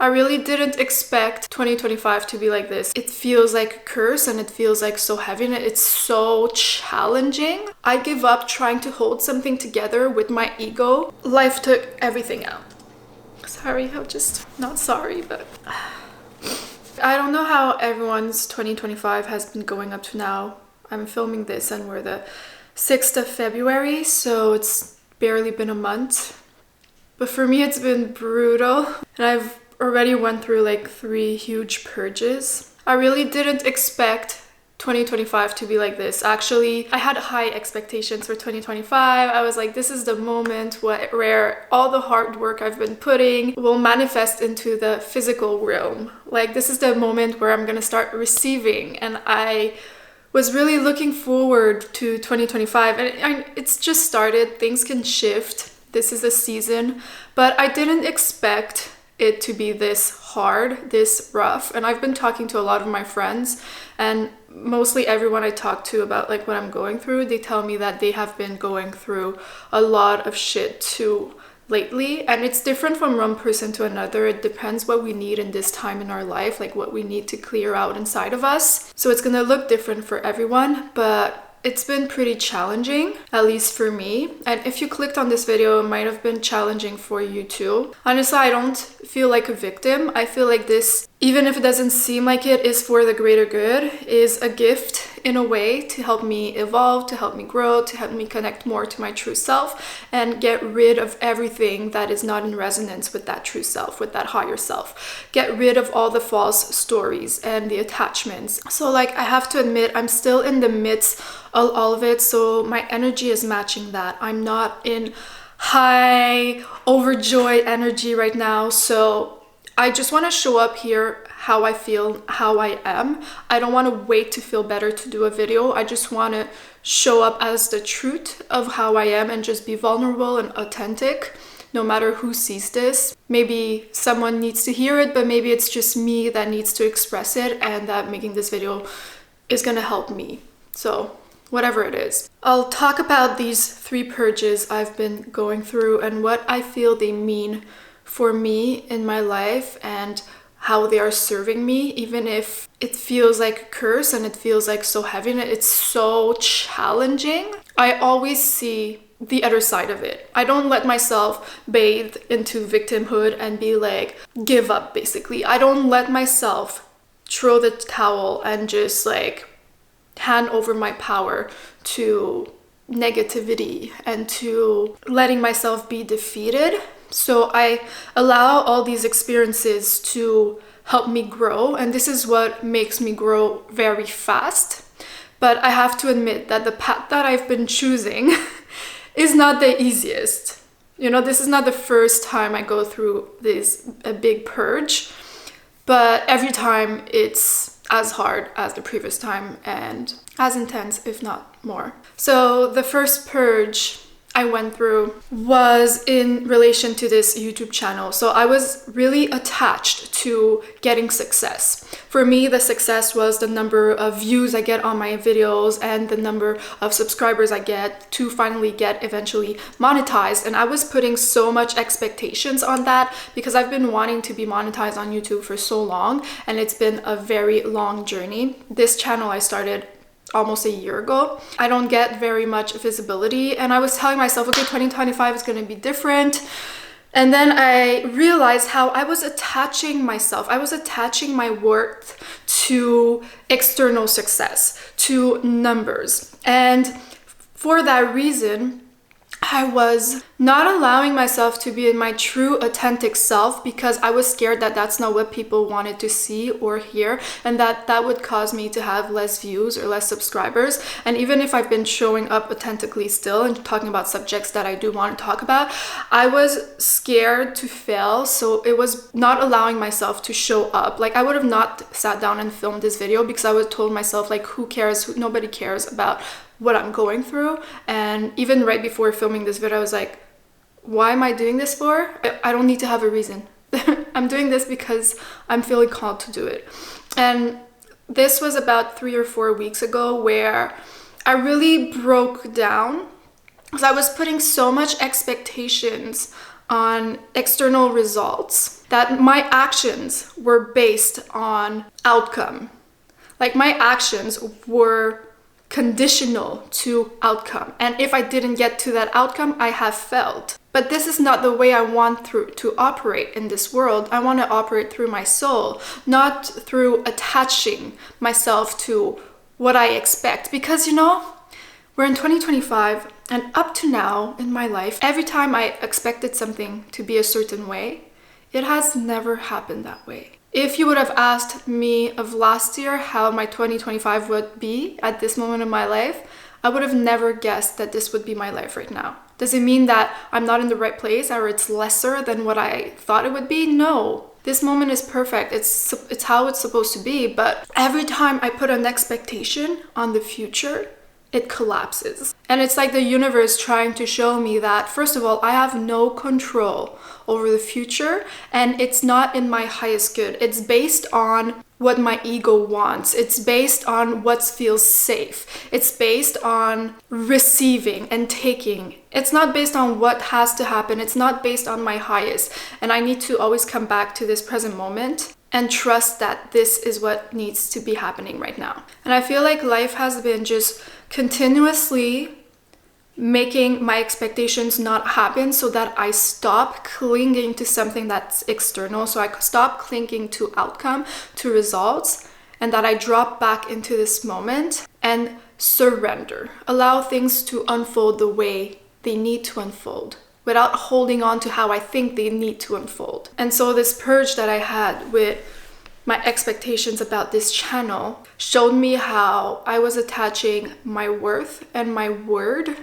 I really didn't expect 2025 to be like this. It feels like a curse and it feels like so heavy and it's so challenging. I give up trying to hold something together with my ego. Life took everything out. Sorry, I'm just not sorry, but I don't know how everyone's 2025 has been going up to now. I'm filming this and we're the 6th of February, so it's barely been a month. But for me, it's been brutal. And I've already went through like 3 huge purges. I really didn't expect 2025 to be like this. Actually, I had high expectations for 2025. I was like, this is the moment where all the hard work I've been putting will manifest into the physical realm. Like, this is the moment where I'm gonna start receiving. And I was really looking forward to 2025. And it's just started. Things can shift. This is a season. But I didn't expect it to be this hard, this rough. And I've been talking to a lot of my friends, and mostly everyone I talk to about like what I'm going through, they tell me that they have been going through a lot of shit too lately. And it's different from one person to another. It depends what we need in this time in our life, like what we need to clear out inside of us. So it's gonna look different for everyone, but it's been pretty challenging, at least for me. And if you clicked on this video, it might have been challenging for you too. Honestly, I don't feel like a victim. I feel like this, even if it doesn't seem like it, is for the greater good, is a gift in a way to help me evolve, to help me grow, to help me connect more to my true self and get rid of everything that is not in resonance with that true self, with that higher self. Get rid of all the false stories and the attachments. So like, I have to admit, I'm still in the midst of all of it, so my energy is matching that. I'm not in high overjoyed energy right now, so I just want to show up here how I feel, how I am. I don't want to wait to feel better to do a video. I just want to show up as the truth of how I am and just be vulnerable and authentic, no matter who sees this. Maybe someone needs to hear it, but maybe it's just me that needs to express it, and that making this video is gonna help me. So whatever it is. I'll talk about these 3 purges I've been going through and what I feel they mean for me in my life and how they are serving me, even if it feels like a curse and it feels like so heavy and it's so challenging. I always see the other side of it. I don't let myself bathe into victimhood and be like, give up basically. I don't let myself throw the towel and just like hand over my power to negativity and to letting myself be defeated. So I allow all these experiences to help me grow, and this is what makes me grow very fast. But I have to admit that the path that I've been choosing is not the easiest. You know, this is not the first time I go through a big purge, but every time it's as hard as the previous time and as intense, if not more. So the first purge I went through was in relation to this YouTube channel. So I was really attached to getting success. For me, the success was the number of views I get on my videos and the number of subscribers I get to finally get eventually monetized. And I was putting so much expectations on that because I've been wanting to be monetized on YouTube for so long, and it's been a very long journey. This channel I started almost a year ago. I don't get very much visibility, and I was telling myself, okay, 2025 is going to be different. And then I realized how I was attaching myself, I was attaching my worth to external success, to numbers. And for that reason, I was not allowing myself to be in my true authentic self because I was scared that that's not what people wanted to see or hear, and that would cause me to have less views or less subscribers. And even if I've been showing up authentically still and talking about subjects that I do want to talk about, I was scared to fail, so it was not allowing myself to show up. Like, I would have not sat down and filmed this video because I would told myself, like, who cares? Nobody cares about what I'm going through. And even right before filming this video, I was like, why am I doing this for? I don't need to have a reason. I'm doing this because I'm feeling called to do it. And this was about 3 or 4 weeks ago where I really broke down because I was putting so much expectations on external results, that my actions were based on outcome. Like my actions were conditional to outcome. And if I didn't get to that outcome, I have failed. But this is not the way I want to operate in this world. I want to operate through my soul, not through attaching myself to what I expect. Because, you know, we're in 2025, and up to now in my life, every time I expected something to be a certain way, it has never happened that way. If you would have asked me of last year how my 2025 would be at this moment in my life, I would have never guessed that this would be my life right now. Does it mean that I'm not in the right place or it's lesser than what I thought it would be? No. This moment is perfect. It's how it's supposed to be. But every time I put an expectation on the future, it collapses. And it's like the universe trying to show me that, first of all, I have no control over the future, and it's not in my highest good. It's based on what my ego wants. It's based on what feels safe. It's based on receiving and taking. It's not based on what has to happen. It's not based on my highest. And I need to always come back to this present moment and trust that this is what needs to be happening right now. And I feel like life has been just continuously making my expectations not happen so that I stop clinging to something that's external. So I stop clinging to outcome, to results, and that I drop back into this moment and surrender. Allow things to unfold the way they need to unfold, without holding on to how I think they need to unfold. And so this purge that I had with my expectations about this channel showed me how I was attaching my worth and my word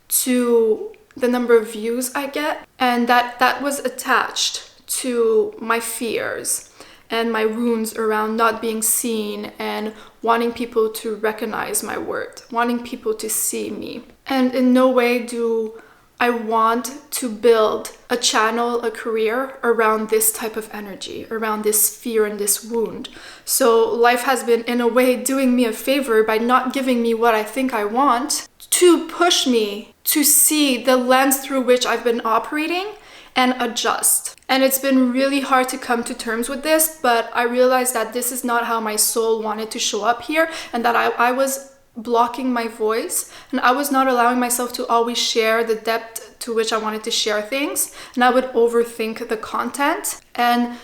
to the number of views I get, and that was attached to my fears and my wounds around not being seen and wanting people to recognize my worth, wanting people to see me. And in no way do I want to build a channel, a career around this type of energy, around this fear and this wound. So life has been, in a way, doing me a favor by not giving me what I think I want, to push me to see the lens through which I've been operating and adjust. And it's been really hard to come to terms with this, but I realized that this is not how my soul wanted to show up here, and that I was blocking my voice, and I was not allowing myself to always share the depth to which I wanted to share things, and I would overthink the content. And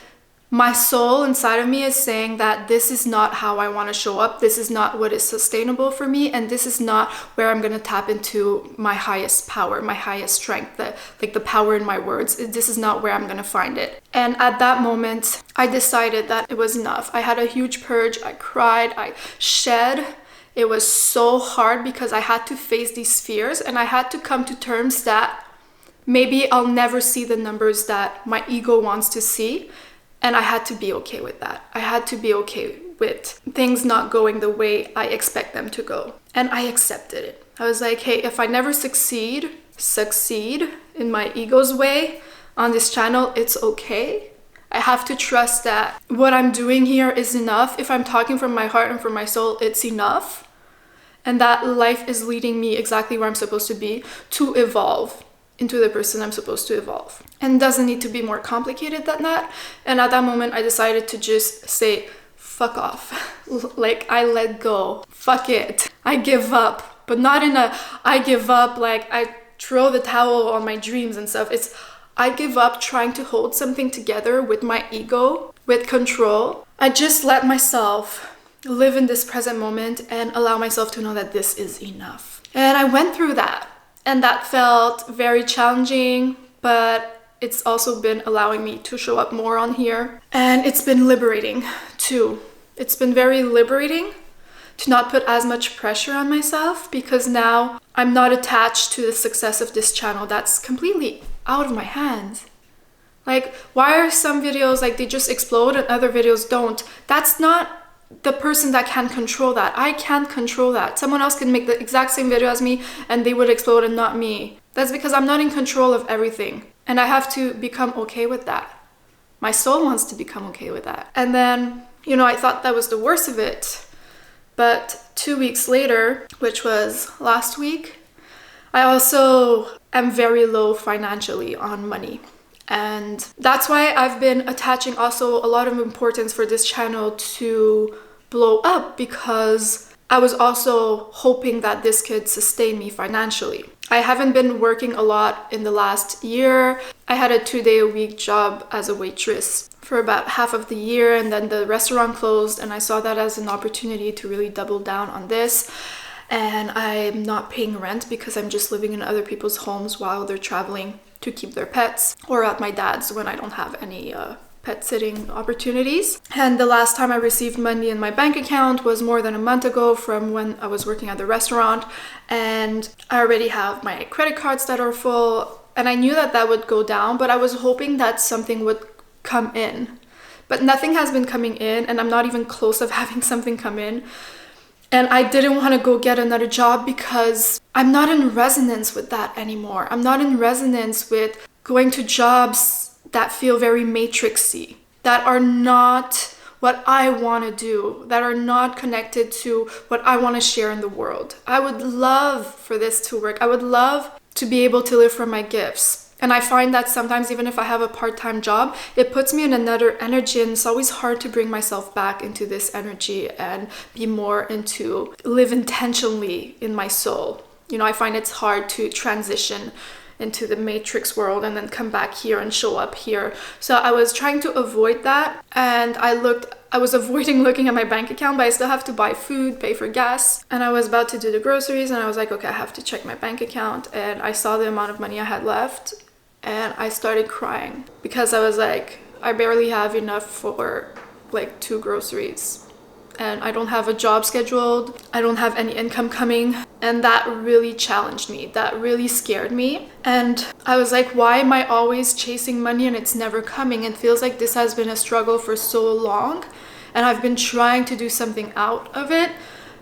my soul inside of me is saying that this is not how I want to show up, this is not what is sustainable for me, and this is not where I'm going to tap into my highest power, my highest strength, the power in my words. This is not where I'm going to find it. And at that moment, I decided that it was enough. I had a huge purge. I cried, I shed. It was so hard because I had to face these fears, and I had to come to terms that maybe I'll never see the numbers that my ego wants to see. And I had to be okay with that. I had to be okay with things not going the way I expect them to go. And I accepted it. I was like, hey, if I never succeed in my ego's way on this channel, it's okay. I have to trust that what I'm doing here is enough. If I'm talking from my heart and from my soul, it's enough. And that life is leading me exactly where I'm supposed to be, to evolve into the person I'm supposed to evolve. And doesn't need to be more complicated than that. And at that moment, I decided to just say, fuck off. Like, I let go. Fuck it. I give up. But not in a, I give up, like I throw the towel on my dreams and stuff. It's, I give up trying to hold something together with my ego, with control. I just let myself live in this present moment and allow myself to know that this is enough. And I went through that. And that felt very challenging, but it's also been allowing me to show up more on here. And it's been liberating too. It's been very liberating to not put as much pressure on myself, because now I'm not attached to the success of this channel. That's completely out of my hands. Like, why are some videos like they just explode and other videos don't? That's not the person that can control that. I can't control that. Someone else can make the exact same video as me and they would explode and not me. That's because I'm not in control of everything. And I have to become okay with that. My soul wants to become okay with that. And then, you know, I thought that was the worst of it. But 2 weeks later, which was last week, I also am very low financially on money. And that's why I've been attaching also a lot of importance for this channel to blow up, because I was also hoping that this could sustain me financially. I haven't been working a lot in the last year. I had a 2-day-a-week job as a waitress for about half of the year, and then the restaurant closed, and I saw that as an opportunity to really double down on this. And I'm not paying rent because I'm just living in other people's homes while they're traveling to keep their pets, or at my dad's when I don't have any pet sitting opportunities. And the last time I received money in my bank account was more than a month ago from when I was working at the restaurant, and I already have my credit cards that are full, and I knew that that would go down, but I was hoping that something would come in. But nothing has been coming in, and I'm not even close of having something come in. And I didn't want to go get another job because I'm not in resonance with that anymore. I'm not in resonance with going to jobs that feel very matrixy, that are not what I want to do, that are not connected to what I want to share in the world. I would love for this to work. I would love to be able to live from my gifts. And I find that sometimes, even if I have a part-time job, it puts me in another energy, and it's always hard to bring myself back into this energy and be more into live intentionally in my soul. You know, I find it's hard to transition into the matrix world and then come back here and show up here. So I was trying to avoid that, and I was avoiding looking at my bank account, but I still have to buy food, pay for gas, and I was about to do the groceries, and I was like, okay, I have to check my bank account, and I saw the amount of money I had left, and I started crying because I was like, I barely have enough for like 2 groceries. And I don't have a job scheduled. I don't have any income coming. And that really challenged me. That really scared me. And I was like, why am I always chasing money and it's never coming? It feels like this has been a struggle for so long. And I've been trying to do something out of it,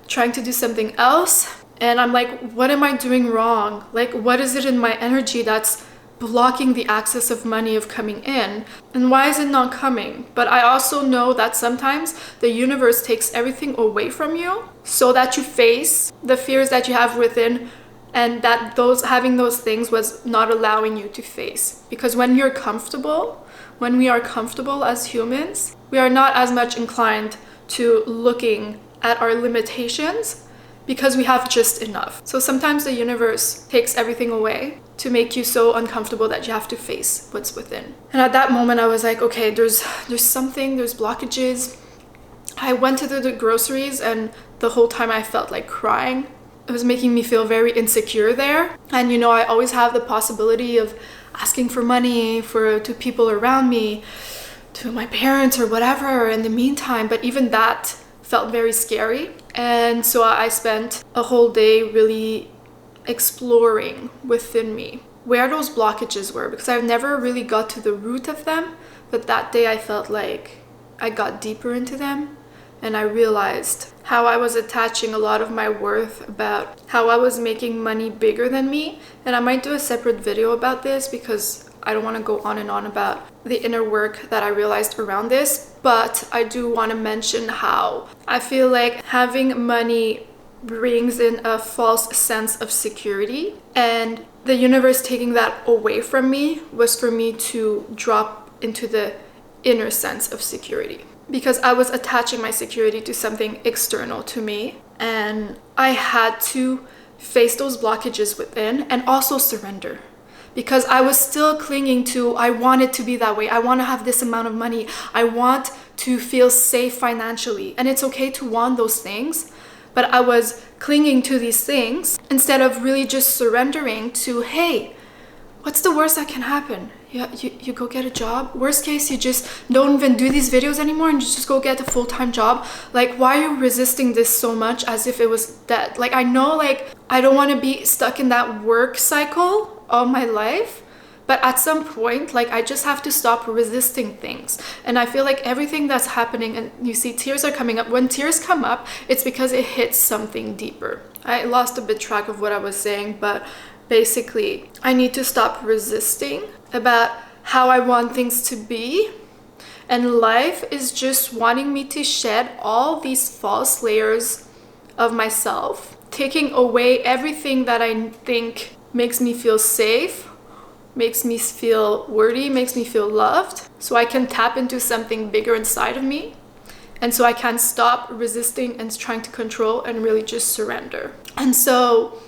trying to do something else. And I'm like, what am I doing wrong? Like, what is it in my energy that's blocking the access of money of coming in, and why is it not coming? But I also know that sometimes the universe takes everything away from you so that you face the fears that you have within, and that having those things was not allowing you to face. Because when we are comfortable as humans, we are not as much inclined to looking at our limitations because we have just enough. So sometimes the universe takes everything away to make you so uncomfortable that you have to face what's within. And at that moment I was like, okay, there's blockages. I went to the groceries, and the whole time I felt like crying. It was making me feel very insecure there. And you know, I always have the possibility of asking for money to people around me, to my parents or whatever in the meantime, but even that felt very scary. And so I spent a whole day really exploring within me where those blockages were, because I've never really got to the root of them, but that day I felt like I got deeper into them, and I realized how I was attaching a lot of my worth about how I was making money bigger than me. And I might do a separate video about this because I don't want to go on and on about the inner work that I realized around this, but I do want to mention how I feel like having money brings in a false sense of security, and the universe taking that away from me was for me to drop into the inner sense of security, because I was attaching my security to something external to me, and I had to face those blockages within and also surrender, because I was still clinging to, I want it to be that way, I want to have this amount of money, I want to feel safe financially. And it's okay to want those things, but I was clinging to these things instead of really just surrendering to, hey, what's the worst that can happen? You go get a job. Worst case, you just don't even do these videos anymore and you just go get a full-time job. Like, why are you resisting this so much as if it was dead? Like, I know, like, I don't want to be stuck in that work cycle all my life, but at some point, like, I just have to stop resisting things. And I feel like everything that's happening, and you see tears are coming up. When tears come up, it's because it hits something deeper. I lost a bit track of what I was saying, but basically, I need to stop resisting about how I want things to be. And life is just wanting me to shed all these false layers of myself, taking away everything that I think makes me feel safe, makes me feel worthy, makes me feel loved, so I can tap into something bigger inside of me. And so I can stop resisting and trying to control and really just surrender. And so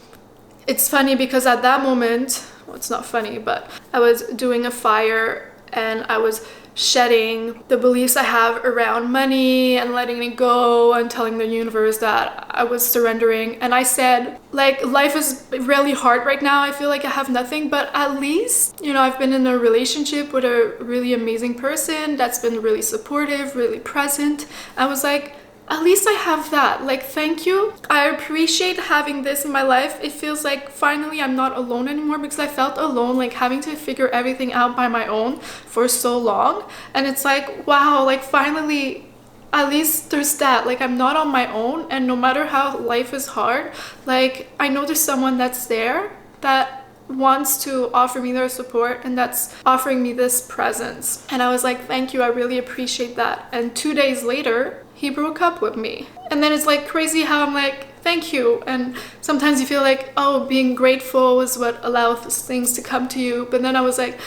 it's funny because at that moment, well, it's not funny, but I was doing a fire and I was shedding the beliefs I have around money and letting it go and telling the universe that I was surrendering. And I said, like, life is really hard right now. I feel like I have nothing, but at least, you know, I've been in a relationship with a really amazing person that's been really supportive, really present. I was like, at least I have that. Like, thank you. I appreciate having this in my life. It feels like finally I'm not alone anymore, because I felt alone, like having to figure everything out by my own for so long. And it's like, wow, like finally, at least there's that. Like, I'm not on my own, and no matter how life is hard, like I know there's someone that's there that wants to offer me their support and that's offering me this presence. And I was like, thank you, I really appreciate that. And 2 days later, he broke up with me. And then it's like crazy how I'm like, thank you. And sometimes you feel like, oh, being grateful is what allows things to come to you. But then I was like,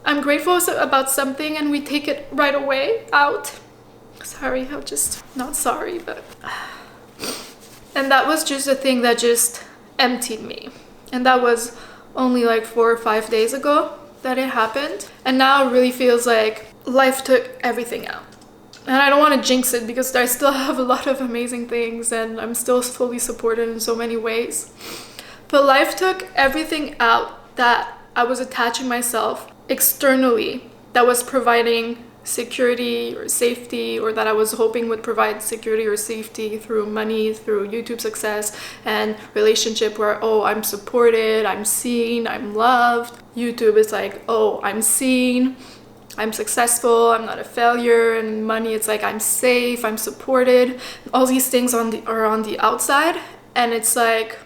I'm grateful about something and we take it right away out. Sorry, I'm just not sorry, but. And that was just a thing that just emptied me. And that was only like 4 or 5 days ago that it happened. And now it really feels like life took everything out. And I don't want to jinx it because I still have a lot of amazing things and I'm still fully supported in so many ways. But life took everything out that I was attaching myself externally, that was providing security or safety, or that I was hoping would provide security or safety through money, through YouTube success and relationship, where, oh, I'm supported, I'm seen, I'm loved. YouTube is like, oh, I'm seen, I'm successful, I'm not a failure. And money, it's like I'm safe, I'm supported. All these things are on the outside, and it's like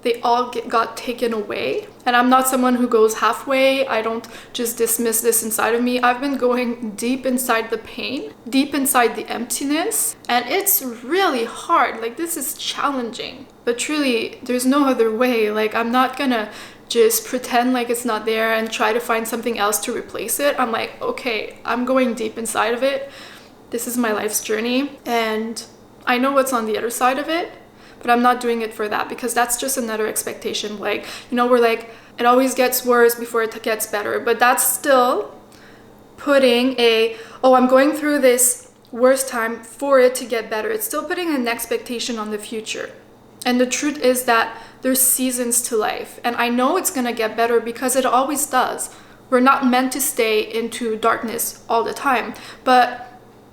they all got taken away. And I'm not someone who goes halfway. I don't just dismiss this inside of me. I've been going deep inside the pain, deep inside the emptiness, and it's really hard. Like, this is challenging, but truly there's no other way. Like, I'm not gonna just pretend like it's not there and try to find something else to replace it. I'm like, okay, I'm going deep inside of it. This is my life's journey, and I know what's on the other side of it, but I'm not doing it for that, because that's just another expectation. Like, you know, we're like, it always gets worse before it gets better, but that's still putting oh, I'm going through this worst time for it to get better. It's still putting an expectation on the future. And the truth is that there's seasons to life, and I know it's gonna get better because it always does. We're not meant to stay into darkness all the time, but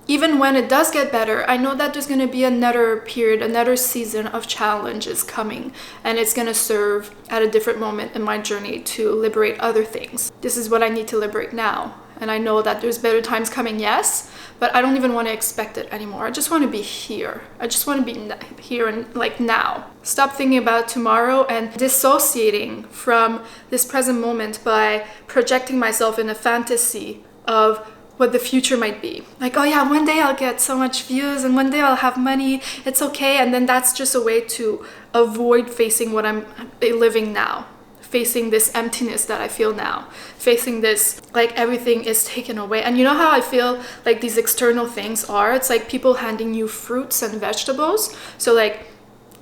even when it does get better, I know that there's going to be another period, another season of challenges coming, and it's going to serve at a different moment in my journey to liberate other things. This is what I need to liberate now. And I know that there's better times coming, yes, but I don't even want to expect it anymore. I just want to be here. I just want to be here and like now. Stop thinking about tomorrow and dissociating from this present moment by projecting myself in a fantasy of what the future might be. Like, oh yeah, one day I'll get so much views and one day I'll have money, it's okay. And then that's just a way to avoid facing what I'm living now, facing this emptiness that I feel now, facing this, like everything is taken away. And you know how I feel like these external things are? It's like people handing you fruits and vegetables. So like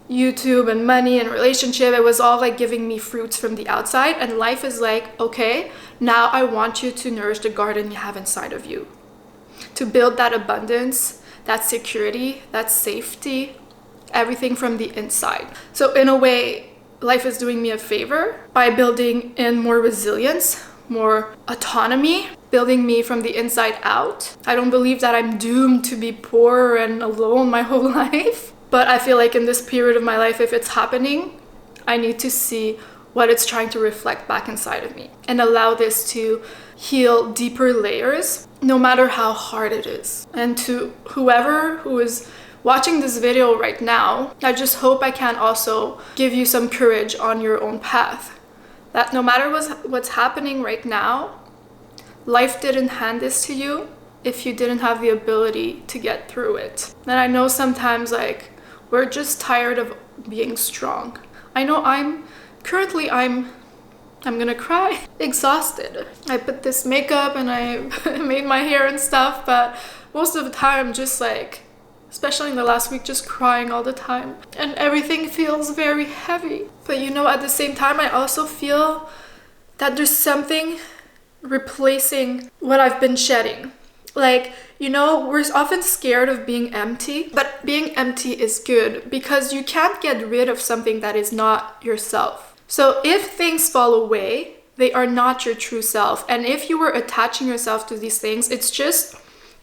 YouTube and money and relationship, it was all like giving me fruits from the outside, and life is like, okay, now I want you to nourish the garden you have inside of you, to build that abundance, that security, that safety, everything from the inside. So in a way, life is doing me a favor by building in more resilience, more autonomy, building me from the inside out. I don't believe that I'm doomed to be poor and alone my whole life. But I feel like in this period of my life, if it's happening, I need to see what it's trying to reflect back inside of me and allow this to heal deeper layers, no matter how hard it is. And to whoever who is watching this video right now, I just hope I can also give you some courage on your own path. That no matter what's happening right now, life didn't hand this to you if you didn't have the ability to get through it. And I know sometimes like we're just tired of being strong. I know I'm I'm gonna cry. Exhausted. I put this makeup and I made my hair and stuff, but most of the time I'm just like, especially in the last week, just crying all the time. And everything feels very heavy. But you know, at the same time, I also feel that there's something replacing what I've been shedding. Like, you know, we're often scared of being empty, but being empty is good because you can't get rid of something that is not yourself. So if things fall away, they are not your true self. And if you were attaching yourself to these things, it's just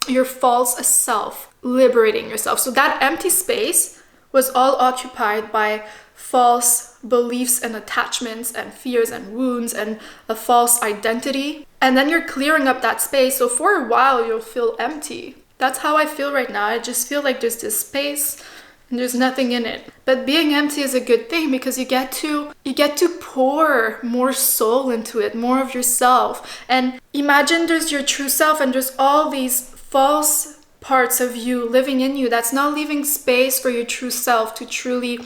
your false self liberating yourself. So that empty space was all occupied by false beliefs and attachments and fears and wounds and a false identity. And then you're clearing up that space. So for a while, you'll feel empty. That's how I feel right now. I just feel like there's this space and there's nothing in it. But being empty is a good thing because you get to pour more soul into it, more of yourself. And imagine there's your true self and there's all these false parts of you living in you that's not leaving space for your true self to truly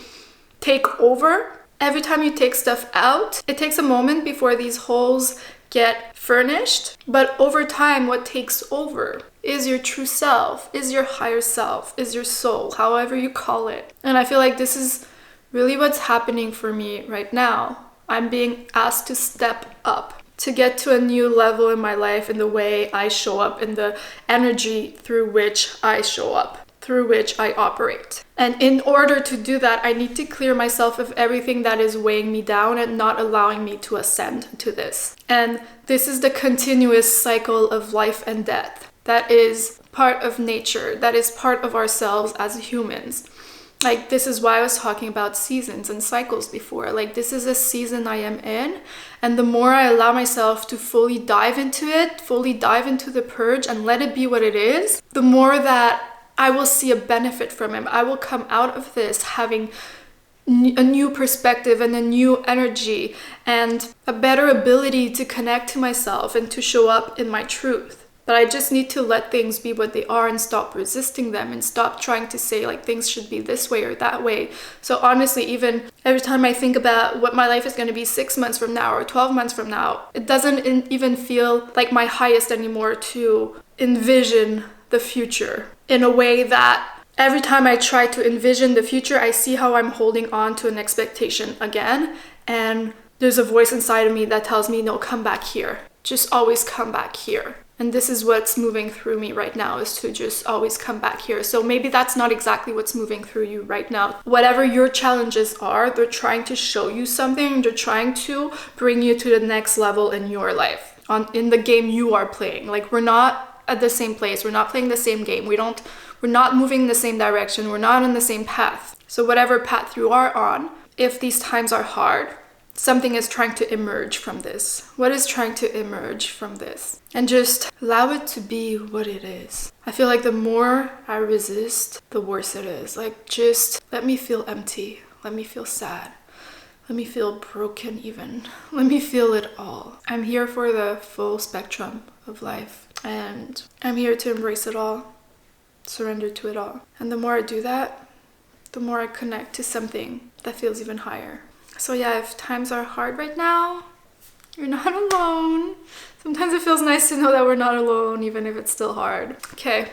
take over. Every time you take stuff out, it takes a moment before these holes get furnished. But over time, what takes over is your true self, is your higher self, is your soul, however you call it. And I feel like this is really what's happening for me right now. I'm being asked to step up, to get to a new level in my life, in the way I show up, in the energy through which I show up, through which I operate. And in order to do that, I need to clear myself of everything that is weighing me down and not allowing me to ascend to this. And this is the continuous cycle of life and death. That is part of nature. That is part of ourselves as humans. Like, this is why I was talking about seasons and cycles before. Like, this is a season I am in. And the more I allow myself to fully dive into it, fully dive into the purge and let it be what it is, the more that I will see a benefit from it. I will come out of this having a new perspective and a new energy and a better ability to connect to myself and to show up in my truth. But I just need to let things be what they are and stop resisting them and stop trying to say like things should be this way or that way. So honestly, even every time I think about what my life is going to be 6 months from now or 12 months from now, it doesn't even feel like my highest anymore to envision the future in a way that every time I try to envision the future, I see how I'm holding on to an expectation again. And there's a voice inside of me that tells me, no, come back here. Just always come back here. And this is what's moving through me right now, is to just always come back here. So maybe that's not exactly what's moving through you right now. Whatever your challenges are, they're trying to show you something. They're trying to bring you to the next level in your life, in the game you are playing. Like, we're not at the same place. We're not playing the same game. We're not moving in the same direction. We're not on the same path. So whatever path you are on, if these times are hard, something is trying to emerge from this. What is trying to emerge from this? And just allow it to be what it is. I feel like the more I resist, the worse it is. Like, just let me feel empty. Let me feel sad. Let me feel broken even. Let me feel it all. I'm here for the full spectrum of life. And I'm here to embrace it all, surrender to it all. And the more I do that, the more I connect to something that feels even higher. So yeah, if times are hard right now, you're not alone. Sometimes it feels nice to know that we're not alone, even if it's still hard. Okay,